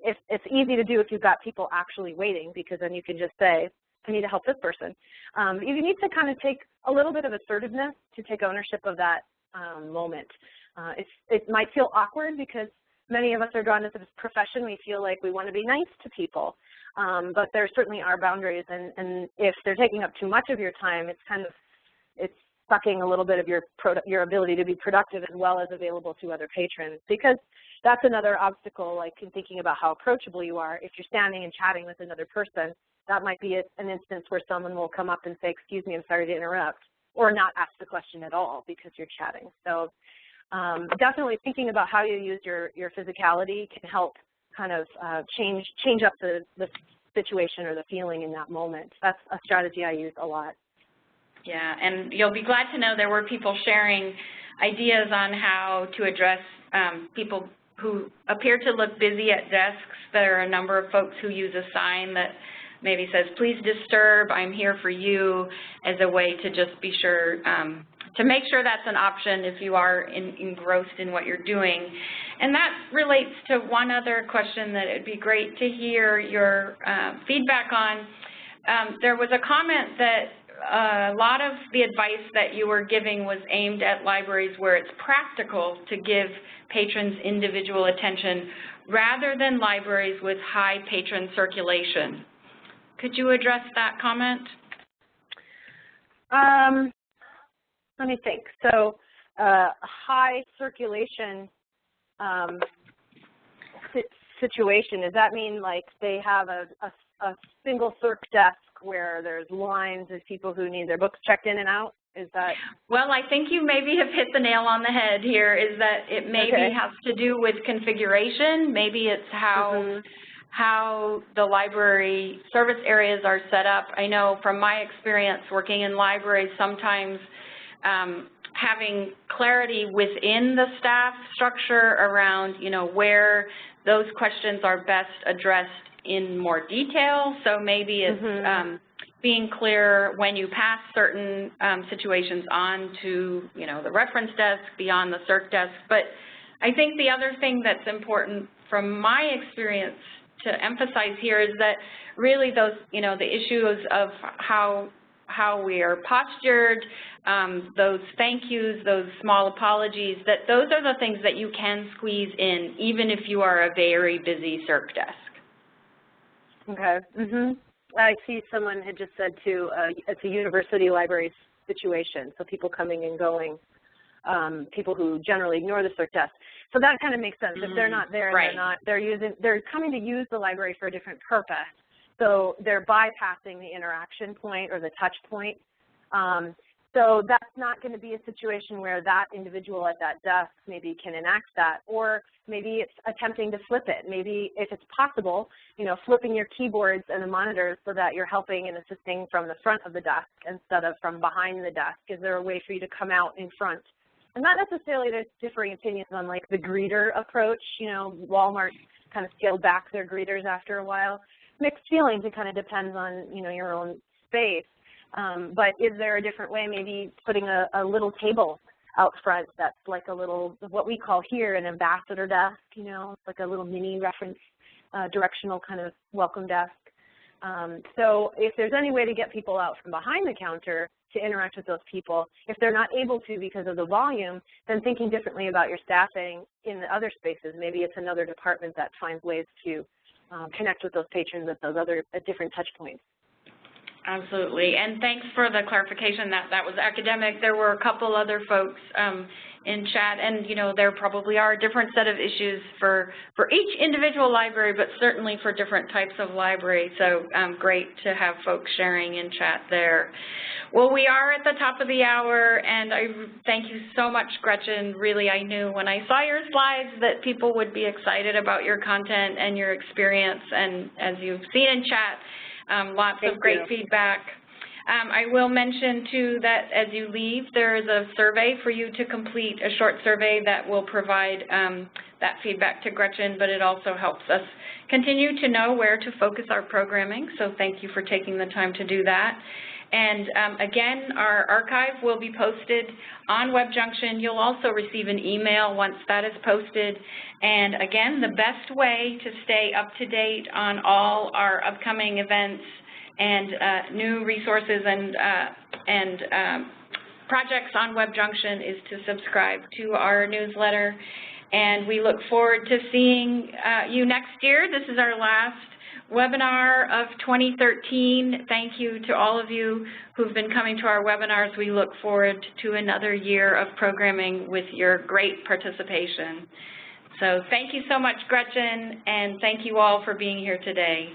It's easy to do if you've got people actually waiting, because then you can just say, I need to help this person. You need to kind of take a little bit of assertiveness to take ownership of that moment. It might feel awkward because many of us are drawn to this profession. We feel like we want to be nice to people, but there certainly are boundaries, and if they're taking up too much of your time, it's sucking a little bit of your ability to be productive as well as available to other patrons, because that's another obstacle, like in thinking about how approachable you are. If you're standing and chatting with another person, that might be an instance where someone will come up and say, excuse me, I'm sorry to interrupt, or not ask the question at all because you're chatting. So definitely thinking about how you use your physicality can help kind of change up the situation or the feeling in that moment. That's a strategy I use a lot. Yeah, and you'll be glad to know there were people sharing ideas on how to address people who appear to look busy at desks. There are a number of folks who use a sign that maybe says, please disturb, I'm here for you, as a way to just be sure, to make sure that's an option if you are engrossed in what you're doing. And that relates to one other question that it would be great to hear your feedback on. There was a comment that a lot of the advice that you were giving was aimed at libraries where it's practical to give patrons individual attention rather than libraries with high patron circulation. Could you address that comment? Let me think. So high circulation situation, does that mean like they have a single circ desk where there's lines of people who need their books checked in and out? Is that? Well, I think you maybe have hit the nail on the head here, is that it maybe has to do with configuration. Maybe it's how the library service areas are set up. I know from my experience working in libraries, sometimes having clarity within the staff structure around, you know, where those questions are best addressed in more detail. So maybe it's being clear when you pass certain situations on to, you know, the reference desk, beyond the circ desk. But I think the other thing that's important from my experience to emphasize here is that really those, you know, the issues of how we are postured, those thank yous, those small apologies, that those are the things that you can squeeze in even if you are a very busy circ desk. Okay. I see someone had just said too, it's a university library situation, so people coming and going, people who generally ignore the circ desk. So that kind of makes sense. If they're not there, they're coming to use the library for a different purpose. So they're bypassing the interaction point or the touch point. So that's not going to be a situation where that individual at that desk maybe can enact that, or maybe it's attempting to flip it. Maybe if it's possible, you know, flipping your keyboards and the monitors so that you're helping and assisting from the front of the desk instead of from behind the desk. Is there a way for you to come out in front? And not necessarily there's differing opinions on like the greeter approach. You know, Walmart kind of scaled back their greeters after a while. Mixed feelings, it kind of depends on, you know, your own space. But is there a different way, maybe putting a little table out front that's like a little, what we call here an ambassador desk, you know, it's like a little mini reference directional kind of welcome desk. So if there's any way to get people out from behind the counter to interact with those people, if they're not able to because of the volume, then thinking differently about your staffing in the other spaces. Maybe it's another department that finds ways to connect with those patrons at those other different touch points. Absolutely, and thanks for the clarification that that was academic. There were a couple other folks in chat, and you know, there probably are a different set of issues for each individual library, but certainly for different types of library. So great to have folks sharing in chat there. Well, we are at the top of the hour, and I thank you so much, Gretchen. Really, I knew when I saw your slides that people would be excited about your content and your experience, and as you've seen in chat, lots of great feedback. I will mention, too, that as you leave, there is a survey for you to complete, a short survey that will provide that feedback to Gretchen, but it also helps us continue to know where to focus our programming, so thank you for taking the time to do that. And again, our archive will be posted on WebJunction. You'll also receive an email once that is posted. And again, the best way to stay up to date on all our upcoming events and new resources and projects on WebJunction is to subscribe to our newsletter. And we look forward to seeing you next year. This is our last webinar of 2013. Thank you to all of you who've been coming to our webinars. We look forward to another year of programming with your great participation. So thank you so much, Gretchen, and thank you all for being here today.